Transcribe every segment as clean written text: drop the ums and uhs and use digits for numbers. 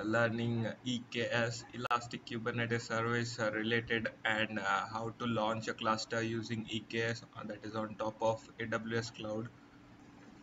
learning EKS, Elastic Kubernetes Service related, and how to launch a cluster using EKS that is on top of AWS Cloud.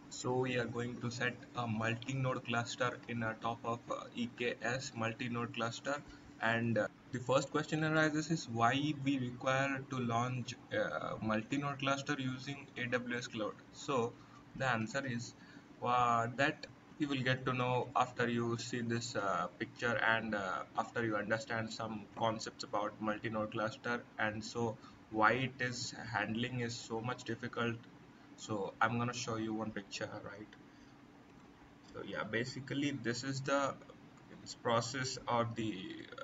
So we are going to set a multi-node cluster in a top of EKS multi-node cluster, and the first question arises is why we require to launch a multi-node cluster using AWS Cloud. So the answer is that you will get to know after you see this picture and after you understand some concepts about multi-node cluster, and so why it is handling is so much difficult. So I'm gonna show you one picture, right? So yeah, basically this is the process or the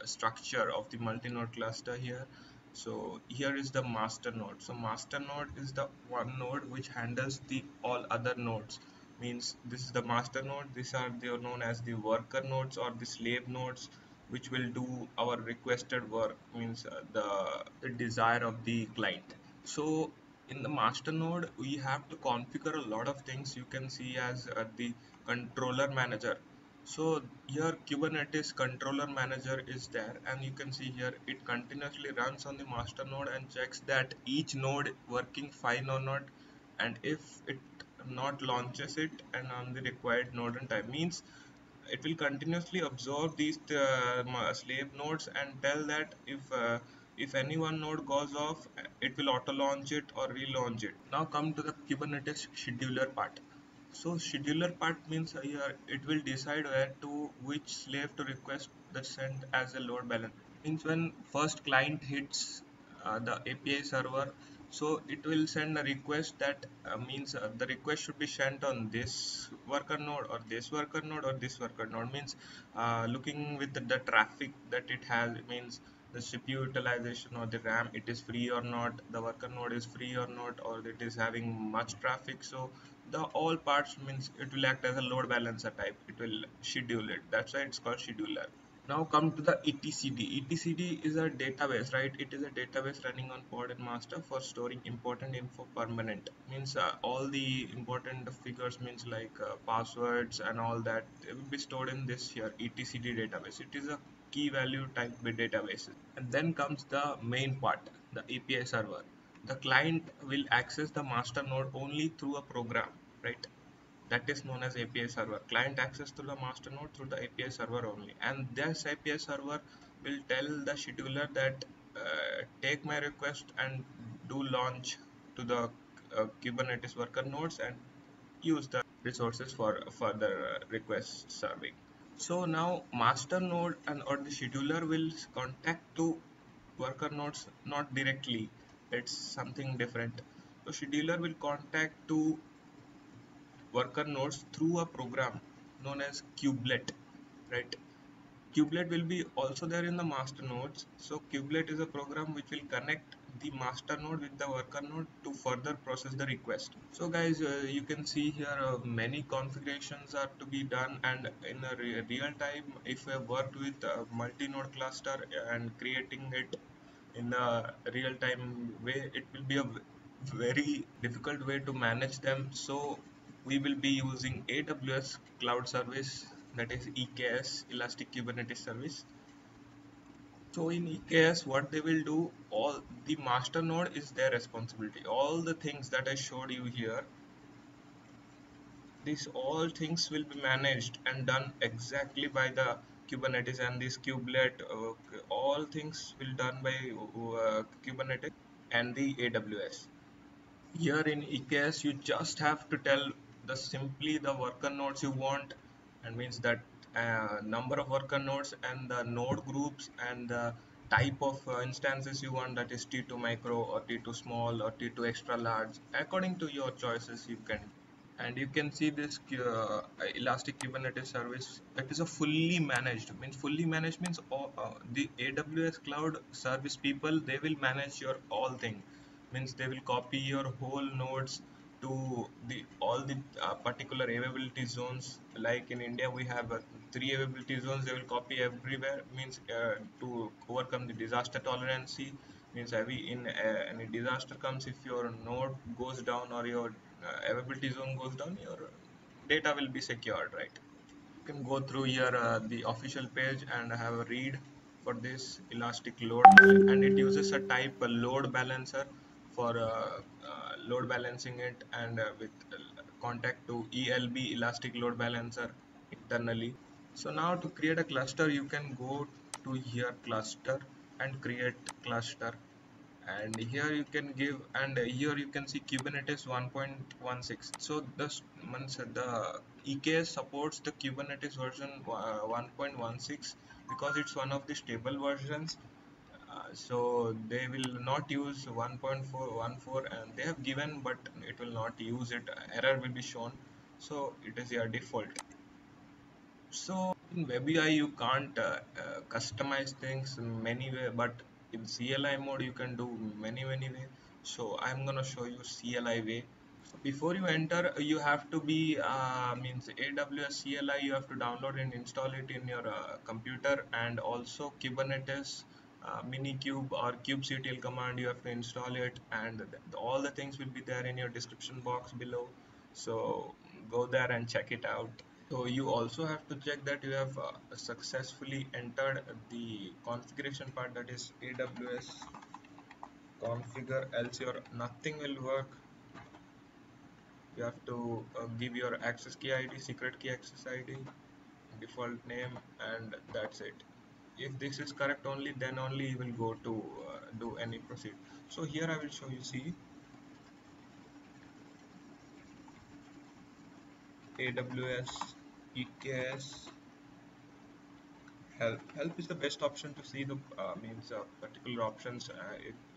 structure of the multi-node cluster here. So here is the master node. So master node is the one node which handles the all other nodes. Means this is the master node. These are they are known as the worker nodes or the slave nodes, which will do our requested work. Means the desire of the client. So in the master node, we have to configure a lot of things. You can see as the controller manager. So here Kubernetes controller manager is there, and you can see here it continuously runs on the master node and checks that each node working fine or not, and if it not launches it and on the required node and time, means it will continuously absorb these slave nodes and tell that if any one node goes off, it will auto launch it or relaunch it. Now come to the Kubernetes scheduler part. So scheduler part means here it will decide where to which slave to request the send as a load balance. Means when first client hits the API server, so it will send a request that means the request should be sent on this worker node or this worker node or this worker node. Means looking with the traffic that it has, means the CPU utilization or the RAM, it is free or not, the worker node is free or not, or it is having much traffic. So the all parts, means it will act as a load balancer type, it will schedule it. That's why it's called scheduler. Now come to the etcd. Etcd is a database, right? It is a database running on pod and master for storing important info permanent. Means all the important figures, means like passwords and all that, they will be stored in this here etcd database. It is a key value type with databases. And then comes the main part, the API server. The client will access the master node only through a program, right? That is known as API server. Client access to the master node through the API server only, and this API server will tell the scheduler that take my request and do launch to the Kubernetes worker nodes and use the resources for further request serving. So now master node and or the scheduler will contact to worker nodes not directly. It's something different. So scheduler will contact to worker nodes through a program known as kubelet, right? Kubelet will be also there in the master nodes. So kubelet is a program which will connect the master node with the worker node to further process the request. So guys, you can see here many configurations are to be done, and in a real time, if we have worked with a multi-node cluster and creating it in a real time way, it will be a very difficult way to manage them. So we will be using AWS cloud service, that is EKS, Elastic Kubernetes Service. So in EKS, what they will do, all the master node is their responsibility. All the things that I showed you here, these all things will be managed and done exactly by the Kubernetes and this kubelet. All things will done by Kubernetes and the AWS. Here in EKS, you just have to tell the simply the worker nodes you want, and means that number of worker nodes and the node groups and the type of instances you want, that is T2 micro or T2 small or T2 extra large, according to your choices you can. And you can see this Elastic Kubernetes service. It is a fully managed. Means fully managed means all, the AWS cloud service people, they will manage your all thing. Means they will copy your whole nodes to the all the particular availability zones. Like in India, we have 3 availability zones. They will copy everywhere. Means to overcome the disaster tolerance. Means every in any disaster comes, if your node goes down or your availability zone goes down, your data will be secured, right? can go through here the official page and have a read for this elastic load, and it uses a type load balancer for load balancing it, and with contact to ELB, elastic load balancer, internally. So now to create a cluster, you can go to here cluster and create cluster, and here you can give, and here you can see Kubernetes 1.16. So this means the EKS supports the Kubernetes version 1.16 because it's one of the stable versions. So they will not use 1.414, and they have given, but it will not use it. Error will be shown. So it is your default. So in WebUI you can't customize things in many way, but in CLI mode you can do many way. So I'm gonna show you CLI way. So before you enter, you have to be means AWS CLI. You have to download and install it in your computer, and also Kubernetes Minikube or kubectl command. You have to install it, and all the things will be there in your description box below. So go there and check it out. So you also have to check that you have successfully entered the configuration part, that is AWS configure, else your nothing will work. You have to give your access key ID, secret key access ID, default name, and that's it. If this is correct only, then only you will go to do any proceed. So here I will show you, see, AWS EKS help is the best option to see the means particular options.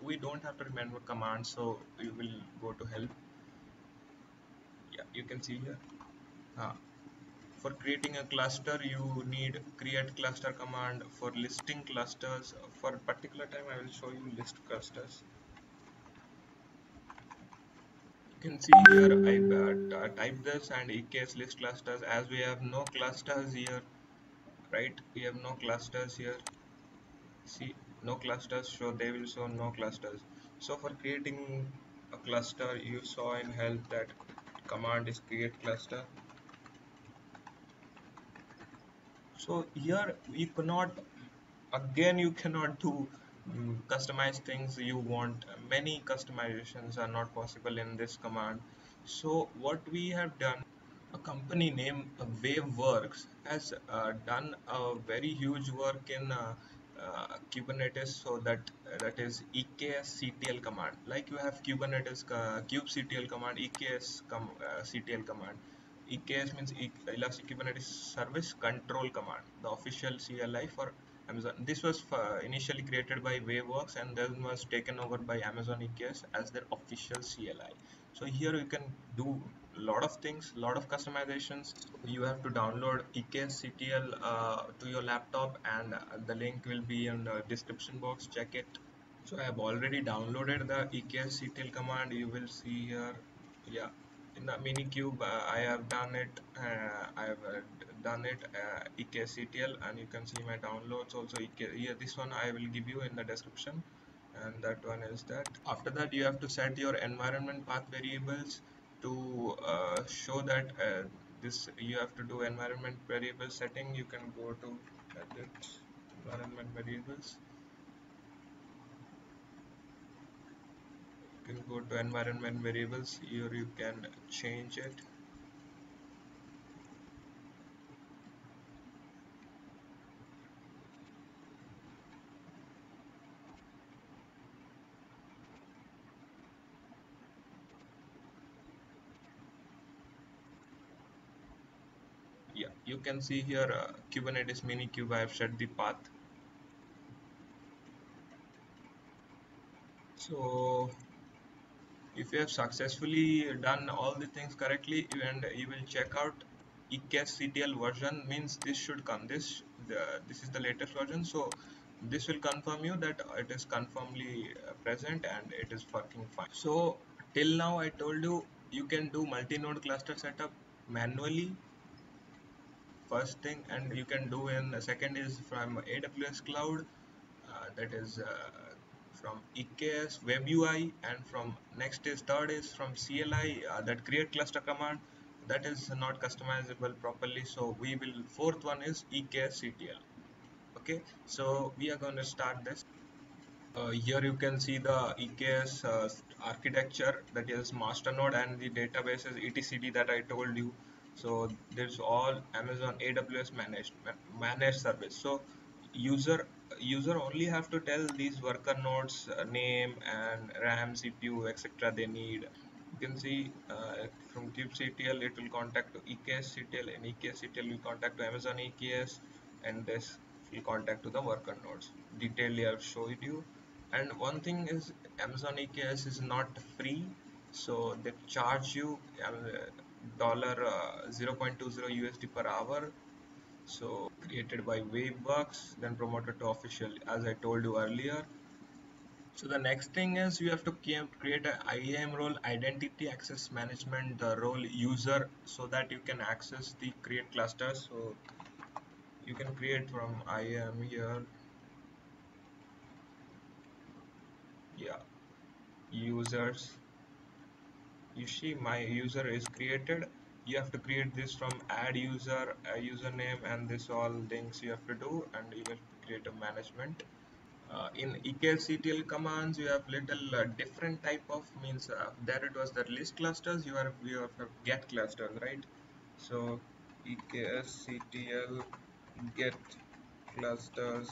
We don't have to remember commands, so you will go to help. Yeah, you can see here. uh, for creating a cluster you need create cluster command. For listing clusters, for particular time I will show you list clusters. You can see here I type this and EKS list clusters, as we have no clusters here, right? We have no clusters here. See, no clusters, so they will show no clusters. So for creating a cluster, you saw in help that command is create cluster. So here you cannot, again you cannot do customize things you want. Many customizations are not possible in this command. So what we have done, a company named Waveworks has done a very huge work in Kubernetes, so that is EKS command. Like you have Kubernetes kubectl command, ctl command. EKS means Elastic Kubernetes Service Control Command, the official CLI for Amazon. This was initially created by Waveworks and then was taken over by Amazon EKS as their official CLI. So here you can do a lot of things, lot of customizations. You have to download EKSCTL to your laptop, and the link will be in the description box. Check it. So I have already downloaded the EKSCTL command. You will see here. Yeah, in the Minikube I have done it. I have done it EKSCTL, and you can see my downloads also. Here, this one I will give you in the description, and that one is that. After that, you have to set your environment path variables to show that this you have to do environment variable setting. You can go to edit environment variables. You can go to environment variables. Here you can change it. Yeah, you can see here Kubernetes Minikube. I have set the path. So if you have successfully done all the things correctly, and you will check out EKSCTL version, means this should come. This is the latest version, so this will confirm you that it is confirmly present and it is working fine. So till now I told you you can do multi-node cluster setup manually, first thing, and you can do in the second is from AWS cloud, that is from EKS WebUI, and from next is third is from CLI, that create cluster command. that is not customizable properly. So we will, fourth one is EKSCTL. Okay, so we are going to start this. Here you can see the EKS architecture, that is masternode, and the database is etcd that I told you. So there's all Amazon AWS managed service. So user user only have to tell these worker nodes name and RAM, CPU, etc. they need. You can see from kubectl it will contact to EKSCTL, and EKSCTL will contact to Amazon EKS, and this will contact to the worker nodes. Detailedly I've showed you. And one thing is Amazon EKS is not free, so they charge you dollar 0.20 USD per hour. So created by Waveworks, then promoted to official, as I told you earlier. So the next thing is you have to create an IAM role, identity access management role user, so that you can access the create clusters. So you can create from IAM here. Yeah, users. You see my user is created. You have to create this from add user, username, and this all things you have to do, and you will create a management. In EKSCTL commands, you have little different type of means. There it was the list clusters. You have get clusters, right? So EKSCTL get clusters.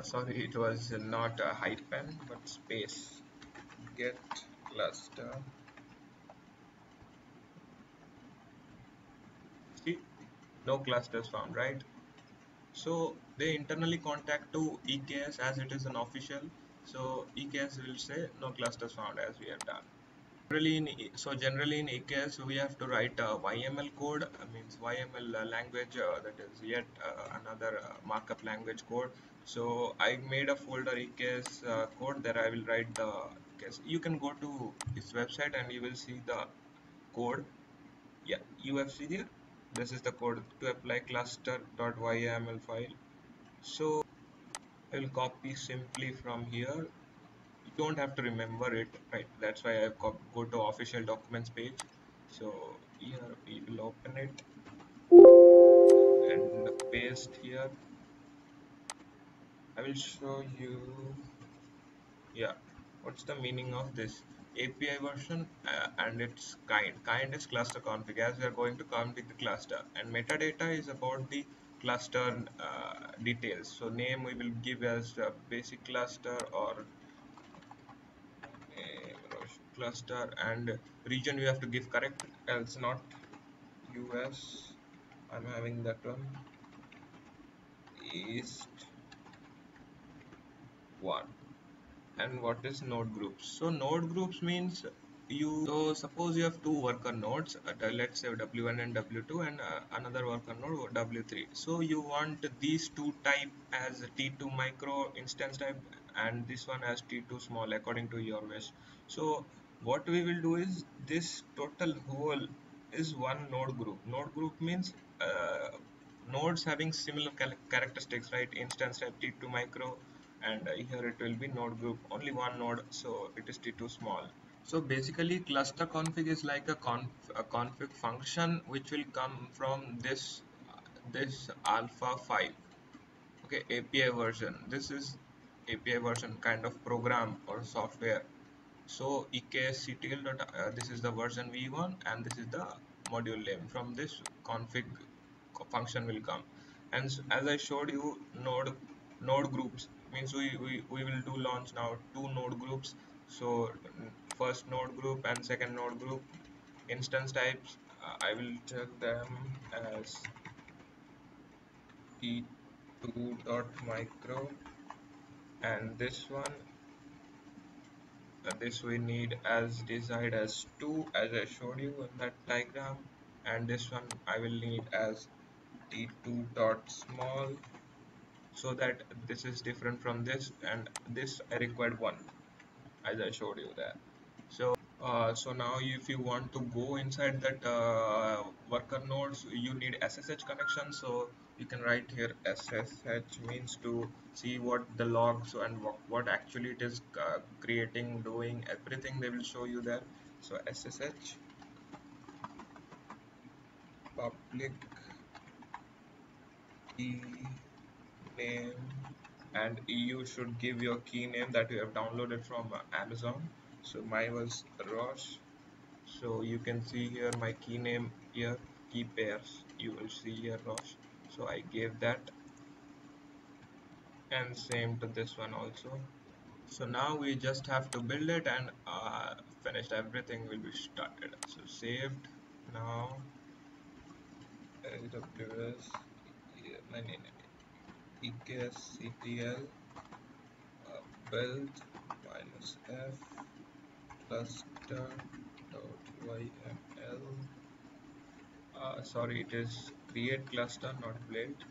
Sorry, it was not a hyphen but space. Get cluster. See, no clusters found, right? So they internally contact to EKS as it is an official. So EKS will say no clusters found as we have done. Generally in EKS we have to write a YML code, means YML language, that is yet another markup language code. So I made a folder EKS code that I will write the case. You can go to this website and you will see the code. Yeah, you have seen here. This is the code to apply cluster.yml file. So I will copy simply from here. You don't have to remember it, right? That's why I go to official documents page. So here we will open it and paste here. I will show you. Yeah, what's the meaning of this API version and its kind is cluster config, as we are going to config the cluster, and metadata is about the cluster details. So name we will give as basic cluster or name cluster, and region you have to give correct, else not. US, I'm having that one, East 1. And what is node groups? So node groups means so suppose you have two worker nodes, let's say W1 and W2, and another worker node W3. So you want these two type as T2 micro instance type, and this one as T2 small according to your wish. So what we will do is this total whole is one node group. Node group means nodes having similar characteristics, right? Instance type T2 micro, and here it will be node group only one node, so it is T2 small. So basically cluster config is like a config function which will come from this alpha file. Okay, API version. This is API version kind of program or software. So EKSCTL this is the version v1, and this is the module name. From this config function will come, and as I showed you, node groups means we will do launch now two node groups. So first node group and second node group. Instance types, I will tell them as t2.micro, and this one, this we need as desired as 2, as I showed you in that diagram, and this one I will need as t2 dot small, so that this is different from this, and this I required 1, as I showed you there. So now if you want to go inside that worker nodes, you need SSH connection. So you can write here SSH means to see what the logs and what actually it is creating, doing, everything they will show you there. So SSH public key name, and you should give your key name that you have downloaded from Amazon. So mine was Roche. So you can see here my key name here, key pairs. You will see here Roche. So I gave that, and same to this one also. So now we just have to build it, and finished. Everything will be started. So saved. Now AWS, yeah, EKSCTL build minus F cluster dot YML. Sorry, it is create cluster, not build.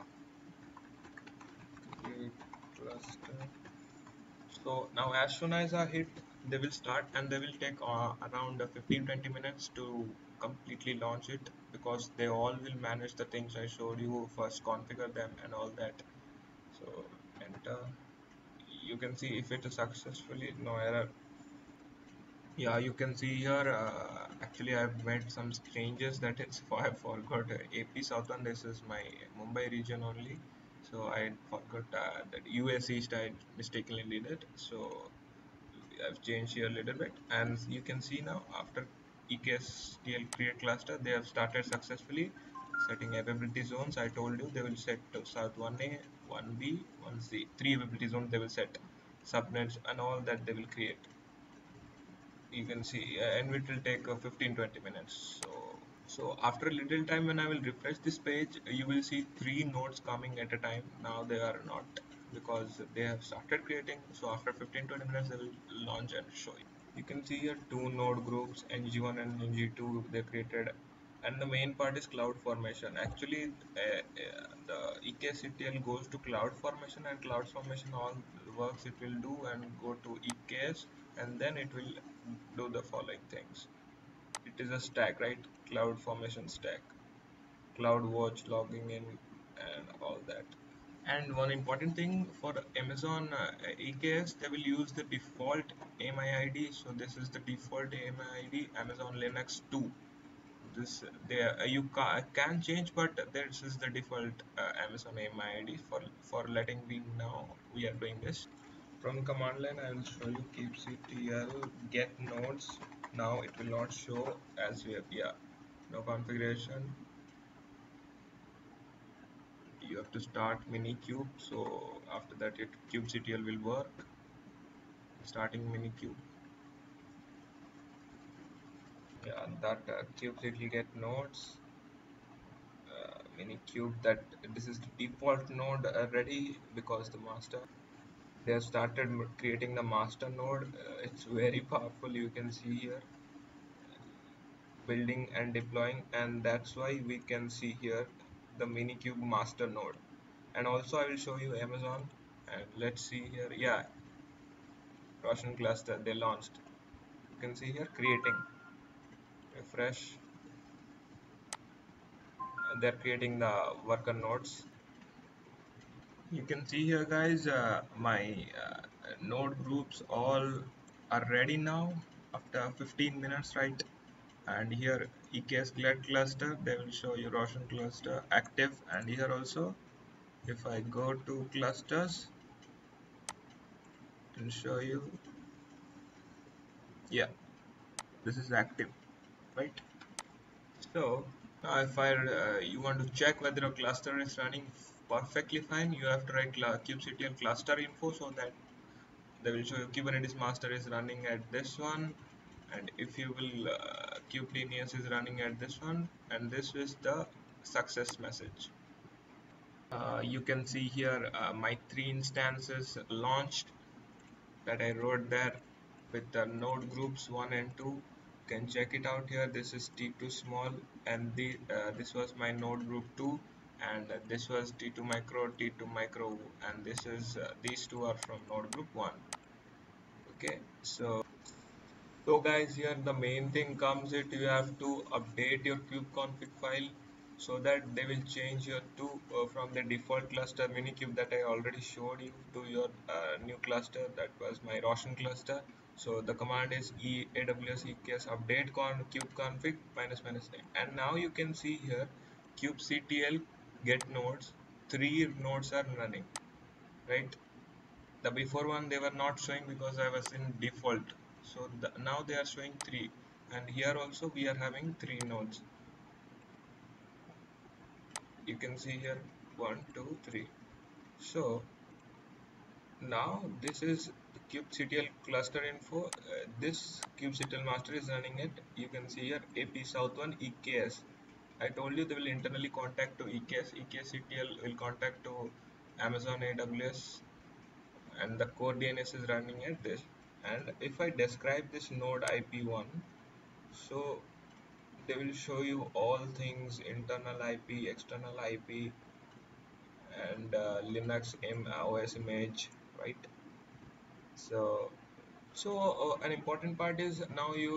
Create cluster. So now as soon as I hit, they will start, and they will take around 15-20 minutes to completely launch it, because they all will manage the things I showed you, first configure them and all that. So enter. You can see if it is successfully, no error. Yeah, you can see here, actually I've made some changes, that is why I forgot AP Southern. This is my Mumbai region only. So I forgot that US East I mistakenly did it. So I've changed here a little bit, and you can see now after EKSTL create cluster, they have started successfully setting availability zones. I told you they will set to South 1A, 1B, 1C, three availability zones they will set, subnets and all that they will create. You can see, and it will take 15-20 minutes. So after a little time, when I will refresh this page, you will see three nodes coming at a time. Now they are not, because they have started creating. So after 15-20 minutes, they will launch and show you. You can see here two node groups, NG1 and NG2 they created, and the main part is cloud formation. Actually, the EKSCTL goes to cloud formation, and cloud formation all works it will do and go to EKS, and then it will do the following things. It is a stack, right? Cloud formation stack, CloudWatch logging in, and all that. And one important thing for Amazon EKS, they will use the default AMI ID. So this is the default AMI ID, Amazon Linux 2. This there you can change, but this is the default Amazon AMI ID for letting me know we are doing this. From command line, I will show you kubectl get nodes. Now it will not show as we have, yeah, no configuration. You have to start Minikube. So after that, it kubectl will work. Starting Minikube. Yeah, that kubectl get nodes. Minikube, that this is the default node ready, because the master, they have started creating the master node. It's very powerful. You can see here building and deploying, and that's why we can see here the Minikube master node. And also I will show you Amazon, and let's see here. Yeah, Roshan cluster they launched. You can see here creating, refresh, and they're creating the worker nodes. You can see here, guys, my node groups all are ready now after 15 minutes, right? And here EKS Glad cluster, they will show you Roshan cluster active, and here also if I go to clusters, it will show you, yeah, this is active, right? So now if you want to check whether a cluster is running perfectly fine, you have to write kubectl cluster info, so that they will show you Kubernetes master is running at this one, and if you will kubedenius is running at this one, and this is the success message. You can see here my three instances launched that I wrote there with the node groups 1 and 2. You can check it out here. This is T2 small, and this was my node group 2, and this was T2 micro, T2 micro, and this is these two are from node group 1. Okay, so guys, here the main thing comes it, you have to update your kubeconfig file, so that they will change your from the default cluster Minikube that I already showed you to your new cluster, that was my Roshan cluster. So the command is aws EKS update kubeconfig --name, and now you can see here kubectl get nodes. 3 nodes are running, right? The before one they were not showing because I was in default. So now they are showing 3, and here also we are having 3 nodes. You can see here 1 2 3. So now this is the kubectl cluster info. This kubectl master is running it. You can see here ap south1 EKS. I told you they will internally contact to EKS. EKSCTL will contact to Amazon AWS, and the core DNS is running at this. And if I describe this node IP1, so they will show you all things: internal IP, external IP, and Linux OS image, right? So an important part is now you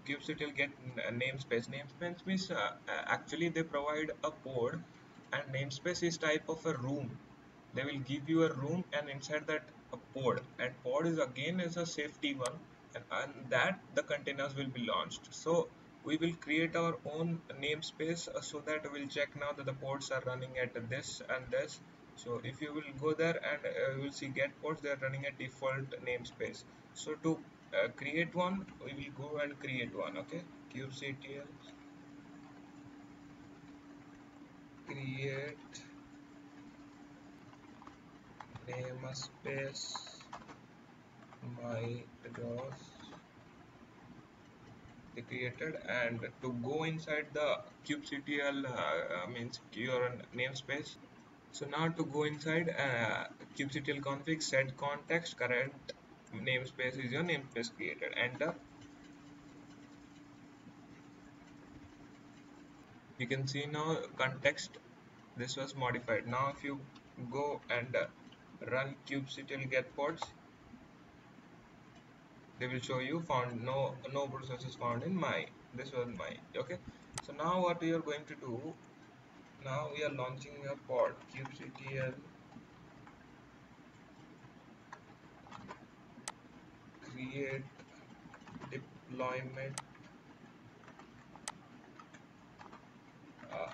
kubectl get namespace. Namespace means actually they provide a pod, and namespace is type of a room. They will give you a room, and inside that a pod, and pod is again is a safety one, and that the containers will be launched. So we will create our own namespace, so that we'll check now that the pods are running at this and this. So if you will go there, and you will see get pods, they are running a default namespace. So to create one, we will go and create one. Okay, kubectl create namespace my DOS. They created, and to go inside the kubectl means your namespace. So now to go inside kubectl config set context current namespace is your namespace created. Enter. You can see now context, this was modified. Now if you go and run kubectl get pods, they will show you found no processes found in my, this was my. Okay, so now what we are going to do, now we are launching a pod kubectl create deployment,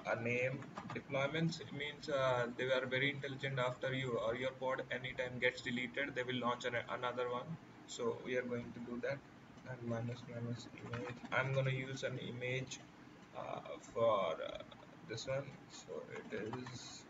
a name. Deployments means they are very intelligent. After you or your pod anytime gets deleted, they will launch another one. So we are going to do that. And minus image, I'm going to use an image for this one. So it is,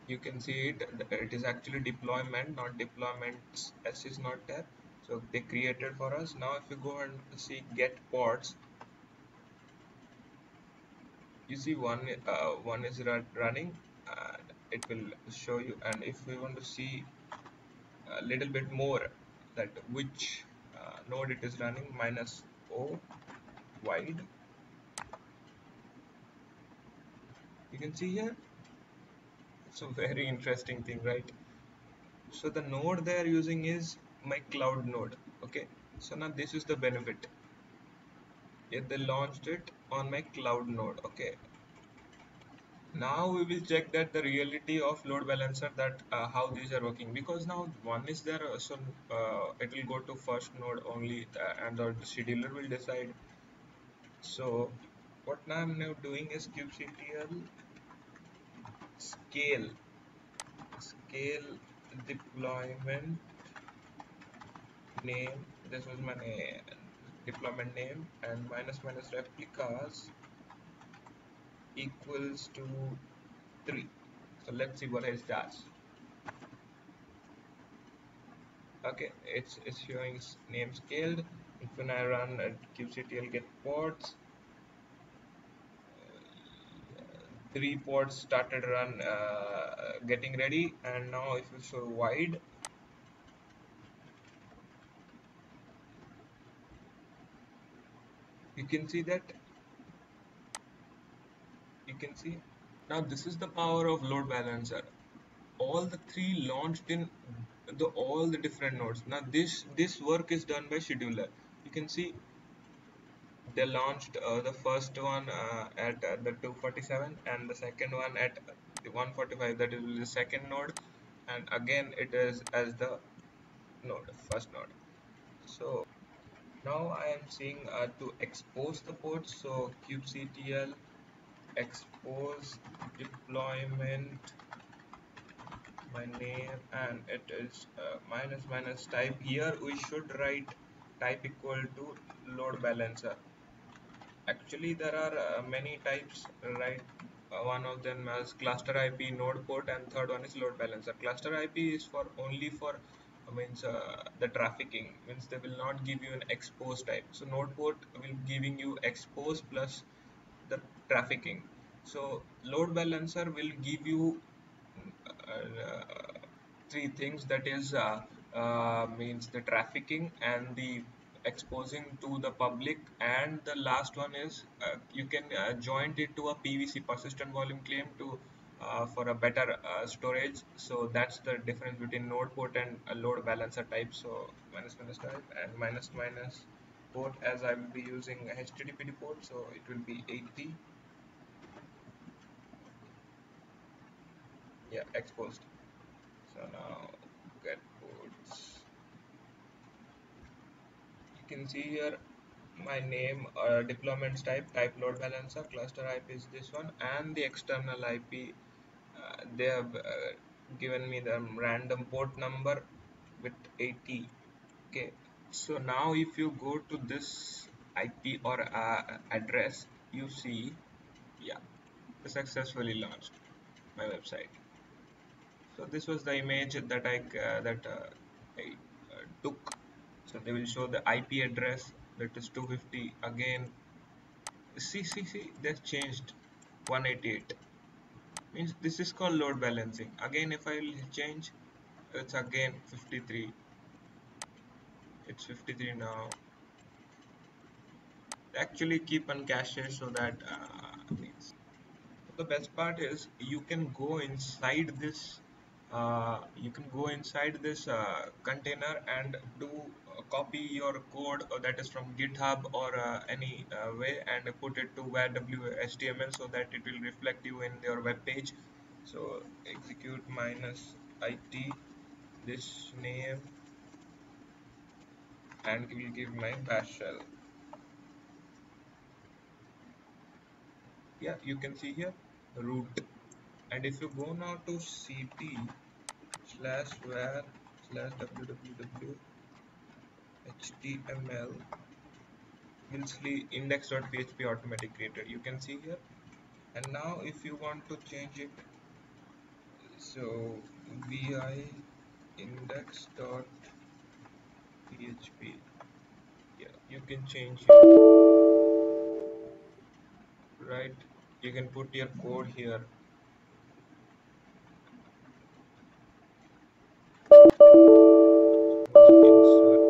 you can see it is actually deployment, not deployments. S is not there, so they created for us. Now if you go and see get pods, you see one is running, and it will show you. And if we want to see a little bit more that which node it is running, minus o wide, you can see here. It's a very interesting thing, right? So the node they are using is my cloud node. Okay, so now this is the benefit. Yeah, they launched it on my cloud node. Okay, now we will check that the reality of load balancer, that how these are working, because now one is there, so it will go to first node only, and the scheduler will decide. So what now I'm now doing is kubectl scale deployment name. This was my deployment name, and minus replicas equals to 3. So let's see what it does. Okay, it's showing name scaled. If when I run kubectl get ports, 3 ports started run getting ready. And now if you show wide, you can see that, you can see now this is the power of load balancer. All the 3 launched in all the different nodes. Now this work is done by scheduler. You can see They launched the first one at the 247 and the second one at the 145, that is the second node, and again it is as the first node. So now I am seeing to expose the ports, so kubectl expose deployment, my name, and it is minus minus type. Here we should write type equal to load balancer. Actually, there are many types, right? One of them is cluster IP, node port, and third one is load balancer. Cluster IP is for only for means the trafficking, means they will not give you an expose type. So node port will giving you expose plus the trafficking. So load balancer will give you uh, three things, that is means the trafficking and the exposing to the public, and the last one is you can join it to a PVC, persistent volume claim, to for a better storage. So that's the difference between node port and a load balancer type. So minus minus type and minus minus port, as I will be using HTTP port, so it will be 80. Yeah, exposed. So now get ports. You can see here my name, deployments type load balancer, cluster IP is this one, and the external IP, they have given me the random port number with 80. Okay, so now if you go to this IP or address, you see, yeah, successfully launched my website. So this was the image that I took. So they will show the IP address, that is 250. Again, see, they've changed 188. Means this is called load balancing. Again, if I will change, it's again 53. It's 53 now. Actually, keep on cache so that means the best part is you can go inside this container and do copy your code, that is from GitHub or any way, and put it to HTML so that it will reflect you in your web page. So execute minus it this name, and it will give my bash shell. Yeah, you can see here root, and if you go now to cd slash var slash www html will see index.php automatic created, you can see here. And now if you want to change it, so vi index.php, yeah, you can change it, right? You can put your code here. Insert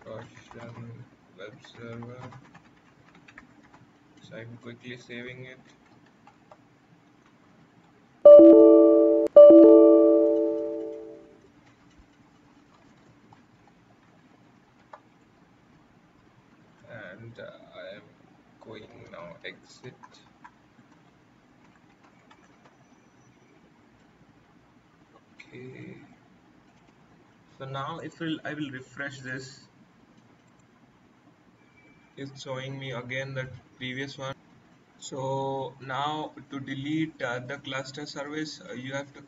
Russian web server. So I'm quickly saving it. And I am going now exit. Okay, so now if I will refresh this, it's showing me again that previous one. So now to delete the cluster service, you have to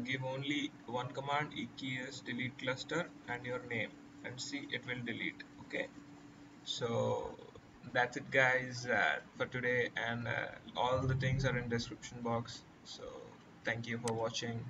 give only one command, eks delete cluster, and your name, and see it will delete. Okay, so that's it guys for today, and all the things are in description box. So thank you for watching.